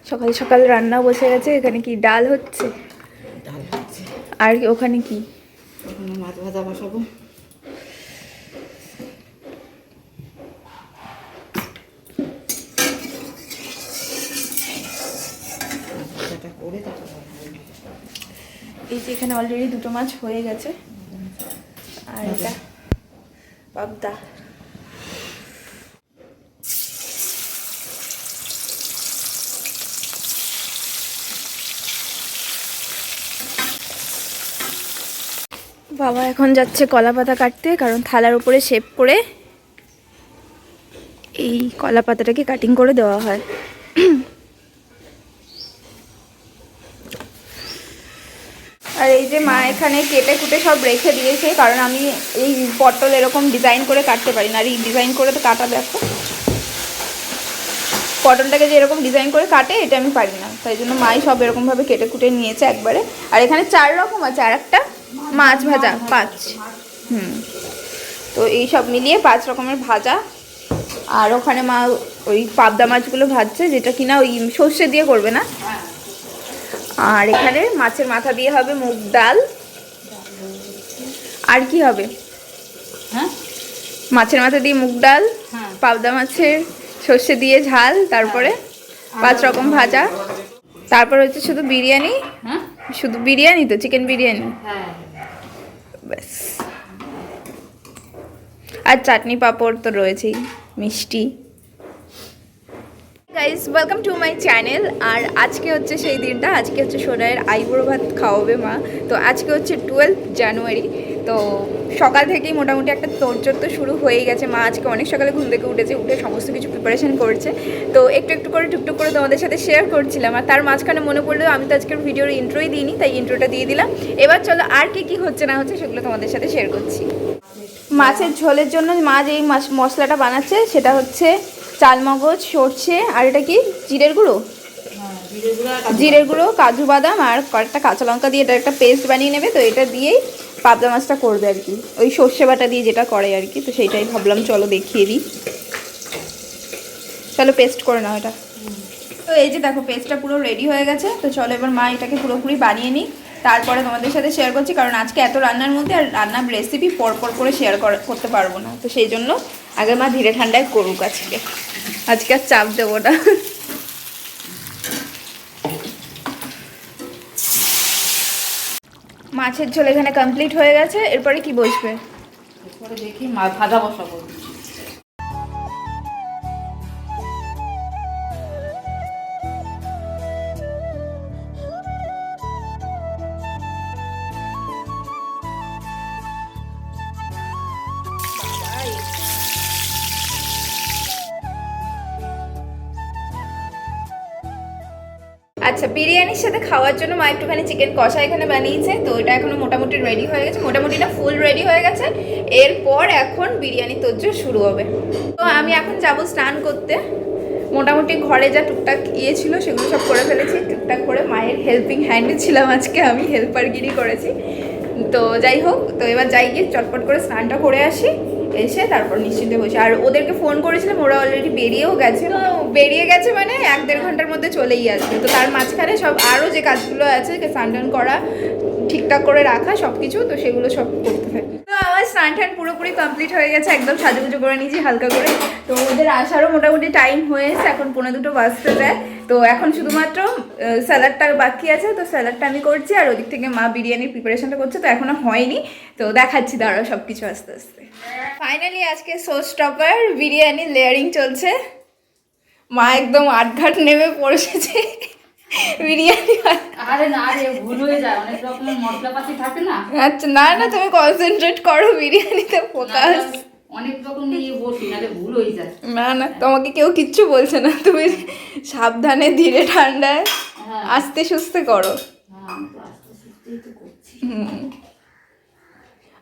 সকাল সকাল রান্না বসে গেছে। এখানে কি ডাল হচ্ছে? আর ওখানে কি? মাছ ভাজা বসাবো। এই যে এখানে অলরেডি দুটো মাছ হয়ে গেছে। আর এটা পাবদা। বাবা এখন যাচ্ছে কলা পাতা কাটতে, কারণ থালার উপরে শেপ করে এই কলা পাতাটাকে কাটিং করে দেওয়া হয়। আর এই যে মা এখানে কেটে কুটে সব রেখে দিয়েছে, কারণ আমি এই পটল এরকম ডিজাইন করে কাটতে পারি না। আর এই ডিজাইন করে তো কাটা, দেখো পটলটাকে যে এরকম ডিজাইন করে কাটে এটা আমি পারি না, তাই জন্য মাই সব এরকমভাবে কেটে কুটে নিয়েছে একবারে। আর এখানে 4 রকম আছে, আর একটা মাছ ভাজা 5। তো এই সব মিলিয়ে 5 রকমের ভাজা। আর ওখানে মা ওই পাবদা মাছগুলো ভাজছে, যেটা কিনা ওই সর্ষে দিয়ে করবে না। আর এখানে মাছের মাথা দিয়ে হবে মুগ ডাল। আর কি হবে? হ্যাঁ, মাছের মাথা দিয়ে মুগ ডাল, পাবদা মাছের সর্ষে দিয়ে ঝাল, তারপরে 5 রকম ভাজা, তারপর হচ্ছে শুধু বিরিয়ানি। শুধু বিরিয়ানি তো, চিকেন বিরিয়ানি ব্যাস। আর চাটনি পাঁপড় তো রয়েছেই, মিষ্টি। Guys, welcome to my channel. আর আজকে হচ্ছে সেই দিনটা, আজকে হচ্ছে সোনাইয়ের আইবুড়ো ভাত খাওয়াবে মা। তো আজকে হচ্ছে 12 জানুয়ারি। তো সকাল থেকেই মোটামুটি একটা তোড়জোড় তো শুরু হয়েই গেছে। মা আজকে অনেক সকালে ঘুম থেকে উঠে সমস্ত কিছু প্রিপারেশন করছে। তো একটু একটু করে টুকটুক করে তোমাদের সাথে শেয়ার করছিলাম। আর তার মাঝখানে মনে পড়লো আমি তো আজকের ভিডিওর ইন্ট্রোই দিইনি, তাই ইন্ট্রোটা দিয়ে দিলাম। এবার চলো আর কি হচ্ছে না হচ্ছে সেগুলো তোমাদের সাথে শেয়ার করছি। মাছের ঝোলের জন্য মা যেই মশলাটা বানাচ্ছে সেটা হচ্ছে চালমগজ, সর্ষে, আর এটা কি জিরের গুঁড়ো, জিরের গুঁড়ো, কাজু বাদাম আর কয়েকটা কাঁচা লঙ্কা দিয়ে এটা একটা পেস্ট বানিয়ে নেবে। তো এটা দিয়েই পাবদা মাছটা করবে আর কি, ওই সর্ষে বাটা দিয়ে যেটা করে আর কি। তো সেইটাই ভাবলাম চলো দেখিয়ে দিই। চলো পেস্ট করে নাও এটা। তো এই যে দেখো পেস্টটা পুরো রেডি হয়ে গেছে। তো চলো এবার মা এটাকে পুরোপুরি বানিয়ে নিই, তারপরে তোমাদের সাথে শেয়ার করছি। কারণ আজকে এত রান্নার মধ্যে আর রান্নার রেসিপি পরপর করে শেয়ার করতে পারবো না। তো সেই জন্য আগে মা ধীরে ঠান্ডায় করুক আজকে আর চাপ দেবো না। মাছের ঝোল এখানে কমপ্লিট হয়ে গেছে। এরপরে কি বসবে? এরপরে দেখি মাছ ভাজা বসাবো। আচ্ছা, বিরিয়ানির সাথে খাওয়ার জন্য মা একটুখানি চিকেন কষা এখানে বানিয়েছে। তো এটা এখনো মোটামুটি রেডি হয়ে গেছে, মোটামুটি না ফুল রেডি হয়ে গেছে। এরপর এখন বিরিয়ানি তোড়জোড় শুরু হবে। তো আমি এখন যাব স্নান করতে। মোটামুটি ঘরে যা টুকটাক ছিল সেগুলো সব করে ফেলেছি টুকটাক করে। মায়ের হেল্পিং হ্যান্ডে ছিলাম আজকে, আমি হেল্পারগিরি করেছি। তো যাই হোক, তো এবার যাই গিয়ে চটপট করে স্নানটা করে আসি, এসে তারপর নিশ্চিন্তে বসে। আর ওদেরকে ফোন করেছিলাম, ওরা অলরেডি বেরিয়ে গেছে মানে 1-1.5 ঘন্টার মধ্যে চলেই আসবে। তো তার মাঝখানে সব আরও যে কাজগুলো আছে, স্নান টান করা, ঠিকঠাক করে রাখা সব কিছু, তো সেগুলো সব করতে থাকি। তো আমার স্নান টান পুরোপুরি কমপ্লিট হয়ে গেছে, একদম সাজুগুজু করে নিয়েছি হালকা করে। তো ওদের আসারও মোটামুটি টাইম হয়ে এসে, এখন 1:45 বাজতে যায়। তো এখন শুধুমাত্র স্যালাডটা বাকি আছে, তো স্যালাডটা আমি করছি। আর ওদিক থেকে মা বিরিয়ানির প্রিপারেশনটা করছে, তো এখনো হয়নি। তো দেখাচ্ছি দাঁড়াও সব কিছু আস্তে আস্তে। ফাইনালি আজকে শো স্টপার বিরিয়ানি লেয়ারিং চলছে। মা একদম আটঘাট নেমে পড়েছে বিরিয়ানি। আরে না রে, ভুল হয়ে যায়, অনেক রকমের মশলাপাতি থাকে না। আচ্ছা, না না, তুমি কনসেন্ট্রেট করো বিরিয়ানিতে, ফোকাস। অনেক রকম নিয়ে বসি, নাহলে ভুল হয়ে যায়। না না, তোমাকে কেউ কিচ্ছু বলছে না, তুমি সাবধানে ধীরে ঠান্ডায় আস্তে সুস্তে করো।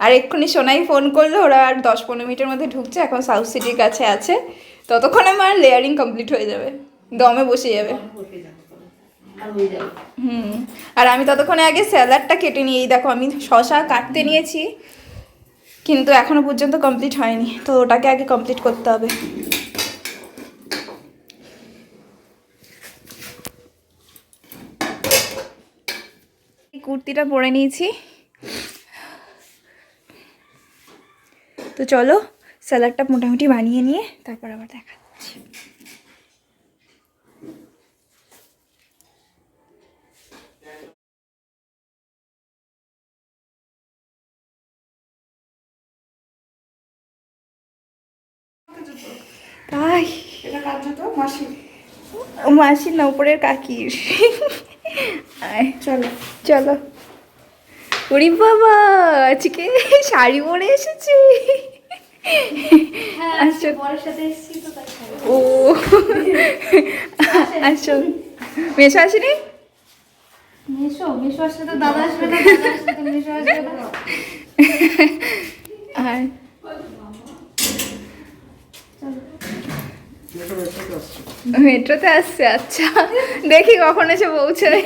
আর এক্ষুনি সোনাই ফোন করলো, ওরা আর 10-15 মিনিটের মধ্যে ঢুকছে, এখন সাউথ সিটির কাছে আছে। ততক্ষণে আমার লেয়ারিং কমপ্লিট হয়ে যাবে, দমে বসে যাবে। আর আমি ততক্ষণে আগে স্যালাডটা কেটে নিই। এই দেখো আমি শসা কাটতে নিয়েছি, কিন্তু এখনো পর্যন্ত কমপ্লিট হয়নি, তো ওটাকে আগে কমপ্লিট করতে হবে। এই কুর্তিটা পরে নিয়েছি, তো চলো স্যালাডটা মোটামুটি বানিয়ে নিয়ে তারপর আবার দেখাচ্ছি। তাই এটা কার জুতো? মাসি। মাসির না, উপরের কাকির। আয় চলো চলো। ওরে বাবা, আজকে শাড়ি পরে এসেছি। আচ্ছা, বরের সাথে এসেছি তো তাই খাবো। ও আচ্ছা, মেশো আসেনি? মেশো আসলে তো দাদা আসবে না, দাদা আসলে তো মেশো আসবে না। আর মেট্রোতে আসছে? আচ্ছা, দেখি কখন এসে পৌঁছায়।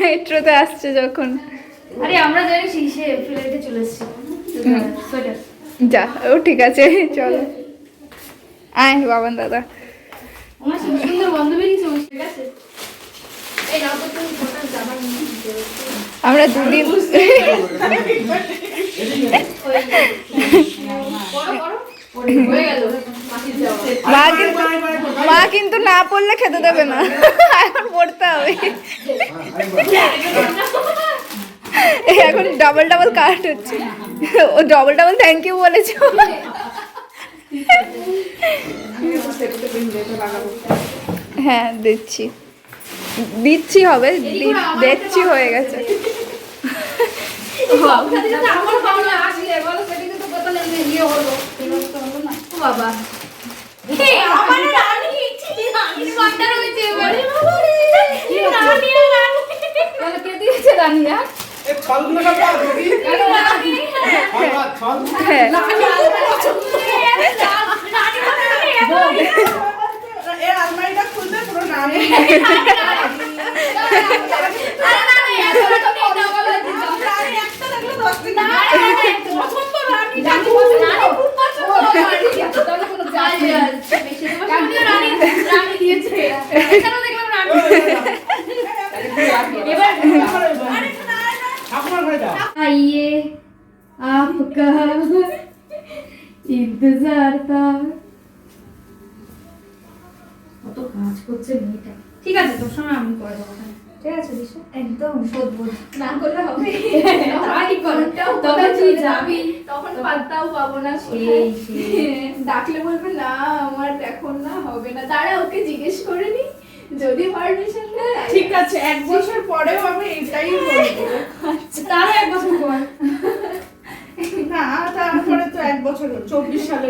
মেট্রোতে আসছে যখন। আরে আমরা জানি সে ফ্লাইটে চলে এসেছি। সোয়েটার যা, ও ঠিক আছে, চলো। আয় বাবান দাদা। আমার সুন্দর গন্ধ বেরিয়েছে, ঠিক আছে। এই নাও তো তুমি ফটো জামা নিয়ে আমরা দুদিন হয়ে গেল। মা কিন্তু না পড়লে খেতে দেবে না, এখন পড়তে হবে। এখন ডাবল ডাবল কাট হচ্ছে, O double double thank you বলেছে। হ্যাঁ দিচ্ছি দিচ্ছি হবে, দেখছি হয়ে গেছে। আমার বাবা আসলে বলো সেদিকে তো কথা লেগে ইয়ে হলো, এবার তো হলো না। ও বাবা, এই আমার রানী ছিল, রানীর বান্দার হয়েছে এবারে। রানী রানী বলো কে দিয়েছে রানী? আর এই ফলগুলো না পাও দিদি। কেন রানী? ফল হ্যাঁ এর আলমারিটা খুলতে পুরো নাম। আপনার ঘরে যাও। आइए आपका इंतजार था। কত কাজ করছে মেয়েটা। ঠিক আছে, তোর সময় আমি করে দেবো। ঠিক আছে দিশা, একদম শোধবোধ না করলে হবে। তাই করো, তবে তুই যাবি, তখন পাত্তাও পাবো না। ডাকলে বলবে না আমার এখন না, হবে না, দাঁড়া ওকে জিজ্ঞেস করে নি, যদি পারমিশন দেয়। ঠিক আছে, 1 বছর পরেও আমি এটাই বলবো। তাহলে এক বছর পর না, তারপরে তো 1 বছর 24 সালে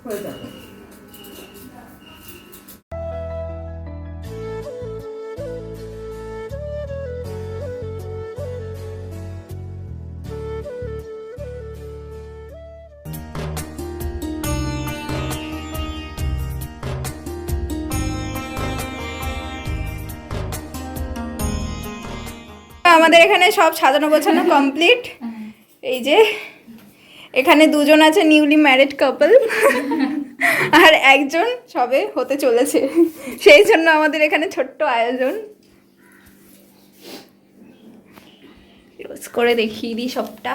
হয়ে যাবে। আমাদের এখানে সব সাজানো গোছানো কমপ্লিট। এই যে এখানে দুজন আছে নিউলি ম্যারিড কাপল, আর একজন সবে হতে চলেছে, সেই জন্য আমাদের এখানে ছোট্ট আয়োজন। রোজ করে দেখিয়ে দিই সবটা।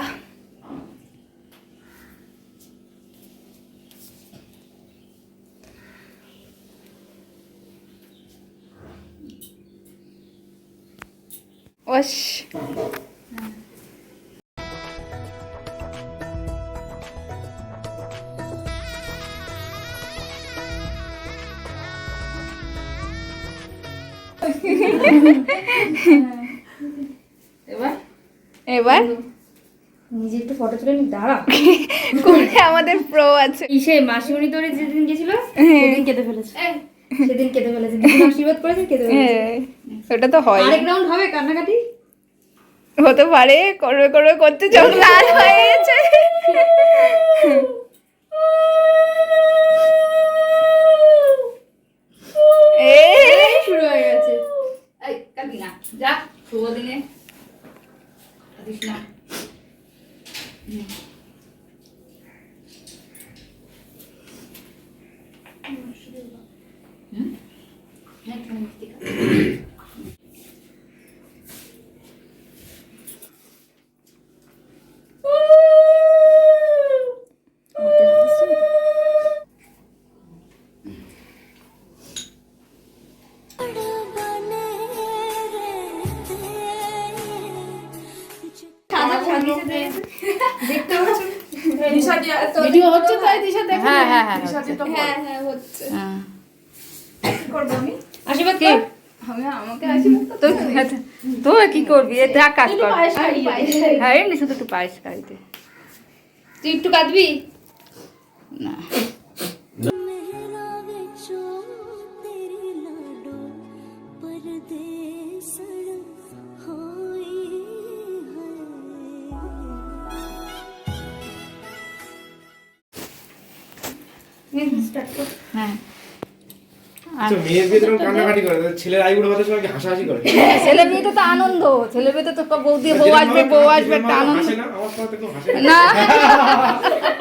ওয়াশ এবার এবার নিজে একটু ফটো তুলে নি, দাঁড়া। করে আমাদের প্রো আছে। ইসে মাসিমণি তোরে যেদিন গেছিল হ্যাঁ। সেদিন কেটে ফেলেছে, সেদিন কেটে ফেলেছে, যেদিন আশীর্বাদ করেছে কেটে ফেলেছে। হ্যাঁ, ওটা তো হয়, আরেক রাউন্ড হবে কান্নাকাটি। হতে পারে, করবে করবে করতে চোখ লাল হয়ে গেছে। শুরু হয়ে গেছে। এই কাঁদি না, যা শুভ দিনে কাঁদিস না। দেখতে পাচ্ছ দিশাদি ভিডিও হচ্ছে তাই দিশা দেখে হ্যাঁ হ্যাঁ হ্যাঁ দিশাদি তো হ্যাঁ হ্যাঁ হচ্ছে হ্যাঁ। কি করব আমি আশীর্বাদ কি? কর আমাকে আশীর্বাদ করতে তুই কি করবি এ যা কাজ একটু কর পায়েস খাইয়ে দে। হ্যাঁ এমনি শুধু একটু পায়েস খাইতে তুই একটু কাঁদবি না मेरा विचो तेरी लाडो परदेसण होई হ্যাঁ তো মেয়ের বিয়ে যখন কান্নাকাটি করে তাহলে ছেলের আইবুড়ো ভাতের সময় কি হাসাহাসি করে ছেলে মেয়েটা তো আনন্দ ছেলে মেয়েটা তো বউ দিয়ে বউ আসবে একটা আনন্দ হাসে না আমার সময় তো কেউ হাসে না না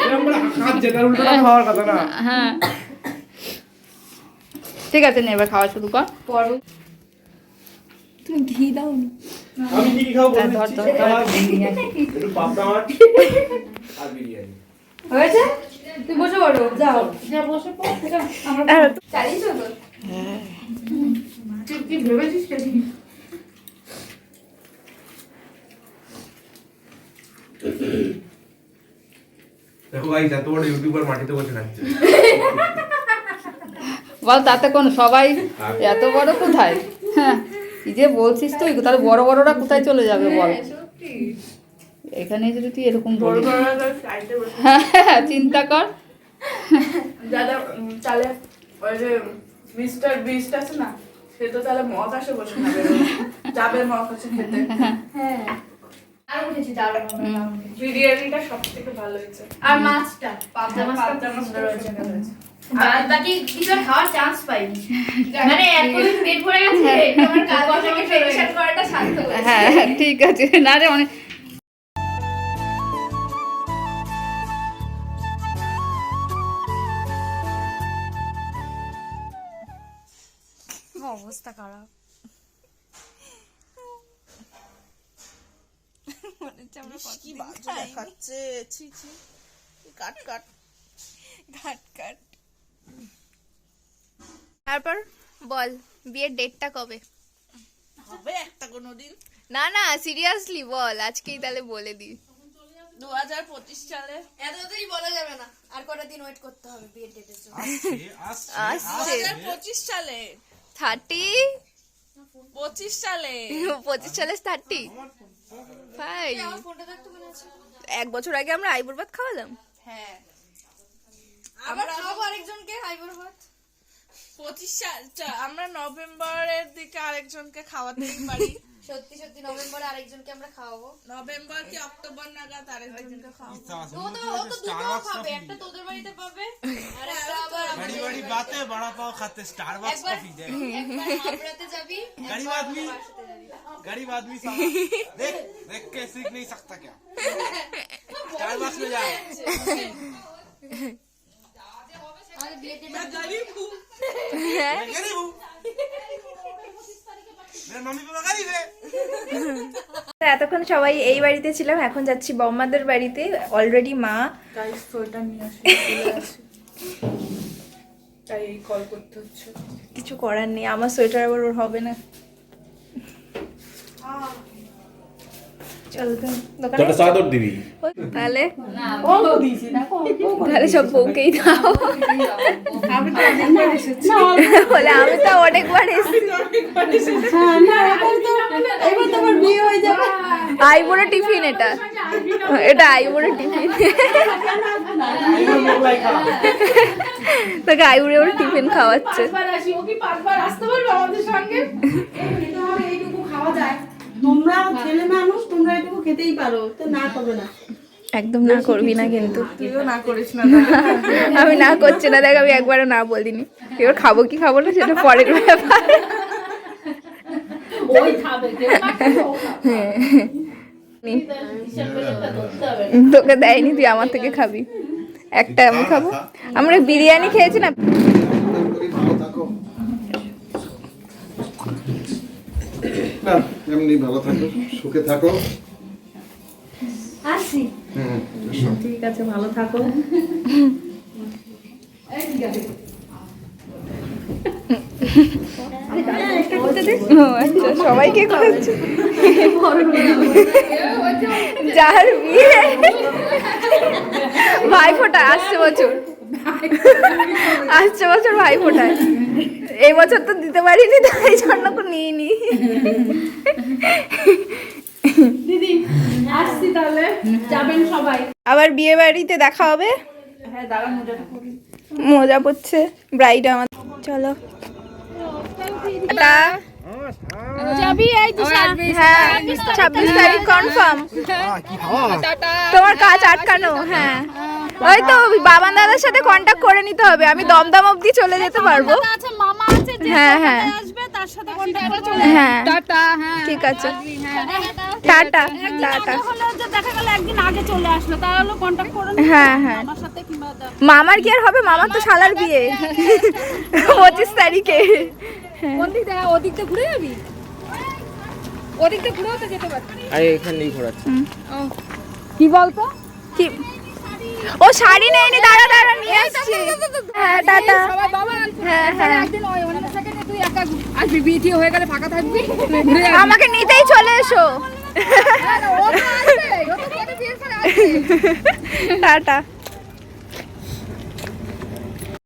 এরকম করে হাসছে তার উল্টোটা হওয়ার কথা না হ্যাঁ ঠিক আছে নে এবার খাওয়া শুরু কর তুমি ঘি দাও না আমি কি খাবো বলে ধর, দিচ্ছি ধর, ধর। আমার বিরিয়ানি একটু পাবদা মাছ আর বিরিয়ানি হয়েছে তুই বসে পড়ো যাও যা বসে পড় আমরা চালিয়েছো তো তুই কি ভেবেছিস কি দেখো ভাই এত বড় ইউটিউবার মাটিতে বসে থাকছে বল তাতে কোন সবাই এত বড় কোথায় হ্যাঁ কি যে বলছিস তুই তাহলে বড় বড়রা কোথায় চলে যাবে বল সত্যি এখানে যদি তুই এরকম বলিস সাইডে বসে হ্যাঁ চিন্তা কর দাদা তাহলে ওই যে মিস্টার বিস্ট আছে না সে তো তাহলে মগ আসে বসে না যাবে মগ আছে খেতে হ্যাঁ আর উঠেছি দারুণ বিরিয়ানিটা সব থেকে ভালো হয়েছে আর মাছটা পাবদা মাছটা পাবদা মাছ সুন্দর হয়েছে সুন্দর হয়েছে। বাদ বাকি কিছু আর খাওয়ার চান্স পাইনি মানে এতদিন পেট ভরে গেছে তোমার কাল থেকে টেনশন করাটা শান্ত হয়েছে হ্যাঁ ঠিক আছে না রে অনেক অবস্থা খারাপ কি বাজে দেখাচ্ছে ছি ছি কাট কাট ঘাট কাট তারপর বল বিয়ের ডেটটা কবে হবে একটা কোনোদিন না না সিরিয়াসলি বল আজকেই তাহলে বলে দি 2025 সালে এতদিনই বলা যাবে না আর কটা দিন ওয়েট করতে হবে বিয়ের ডেটের জন্য আসছে 2025 সালে 30 25 সালে 25 সালে 30 ভাই ফোনটা দেখতে মনে আছে এক বছর আগে আমরা আইবুড় ভাত খাওয়ালাম হ্যাঁ আবার খাবো আরেকজনকে হাইবার ভাত 25 সাল আমরা নভেম্বরের দিকে আরেকজনকে খাওয়াতেই পারি সত্যি সত্যি নভেম্বরে আরেকজনকে আমরা খাওয়াবো নভেম্বর কি অক্টোবর নাগাদ আরেকজনকে খাওয়াবো ও তো দুটো খাবে একটা তোদের বাড়িতে পাবে আর একটা আবার बड़ी बड़ी बातें बड़ा पाव खाते स्टारबक्स कॉफी दे একবার হাবড়াতে যাবি गरीब आदमी गरीब आदमी साला देख देख के सीख नहीं सकता क्या स्टारबक्स में जा আমাদের বিয়ের ডেট मैं गरीब हूँ मैं गरीब हूँ मेरा मम्मी पापा गरीब है এতক্ষণ সবাই এই বাড়িতে ছিলাম এখন যাচ্ছি বম্মাদের বাড়িতে অলরেডি মা গাইস সোয়েটার নিয়ে আসি তাই কল করতে হচ্ছে কিছু করার নেই আমার সোয়েটার আবার ওর হবে না চল তো দোকানে চাদর দিবি তাহলে তাহলে সব বউকেই দাও আমি তো অনেকবার এসেছি বলে আমি তো অনেকবার এসেছি এবার তোমার বিয়ে হয়ে যাবে আইবুড়ো টিফিন এটা এটা আইবুড়ো টিফিন তোকে আইবুড়ো টিফিন খাওয়াচ্ছে পাঁচবার আসি ও কি পাঁচবার আসতে পারবে আমাদের সঙ্গে এমনিতে হবে এইটুকু খাওয়া যায় তোমরা ছেলে মানুষ তোমরা এটুকু খেতেই পারো তো না করবে না একদম না করবি না কিন্তু তুইও না করিস না আমি না করছি না দেখ আমি একবারও না বলিনি এবার খাবো কি খাবো না সেটা পরের ব্যাপার ওই খাবে কেউ না খাবে, ও খাবে। হিসাব করে একটা ধরতে হবে। তোকে দেয়নি তুই আমার থেকে খাবি একটা আমি খাবো আমরা বিরিয়ানি খেয়েছি না না এমনি ভালো থাকো সুখে থাকো আসি ঠিক আছে ভালো থাকো ও আচ্ছা সবাইকে খাওয়াচ্ছে যার বিয়ে ভাইফোঁটা আসছে বছর ভাইফোঁটায়। এই বছর তো দিতে পারিনি, তাই জন্য নিয়ে নি। দিদি আসছি তাহলে, যাবেন সবাই। আবার বিয়ে বাড়িতে দেখা হবে। হ্যাঁ দাঁড়া মোজাটা পরি। মজা পড়ছে ব্রাইড আমার। চলো টাটা। যাবি এই তো হ্যাঁ 26 তারিখ কনফার্ম। তোমার কাজ আটকানো। হ্যাঁ ওই তো বাবান দাদার সাথে কন্টাক্ট করে নিতে হবে, আমি দমদম অবধি চলে যেতে পারবো। আছে মামা আছে যে হ্যাঁ হ্যাঁ আসবে তার সাথে কন্টাক্ট করে চলে হ্যাঁ টাটা। হ্যাঁ ঠিক আছে, টাটা টাটা। হলো যে দেখা গেল একদিন আগে চলে আসলো তাহলে কন্টাক্ট করে নিন হ্যাঁ হ্যাঁ আমার সাথে কিংবা মামার কি আর হবে, মামার তো শালার বিয়ে 25 তারিখে। কোন দিক থেকে? ওদিকটা ঘুরে যাবি? ওদিকটা ঘুরেও তো যেতে পারবি। আরে এখানেই ঘোরাচ্ছে। কি বলতো? কি ও শাড়ি নেয়নি, দাঁড়া দাঁড়া নিয়ে আসছি। হ্যাঁ টাটা। সবাই বাবা হ্যাঁ হ্যাঁ একদিন ওই অন্য সেকেন্ডে তুই একা আসবি, বিয়ে হয়ে গেলে ফাঁকা থাকবি, ঘুরে যাবি। আমাকে নিতেই চলে এসো। ও তো আসবে, ও তো পরে বিয়ের পরে আসবে। টাটা।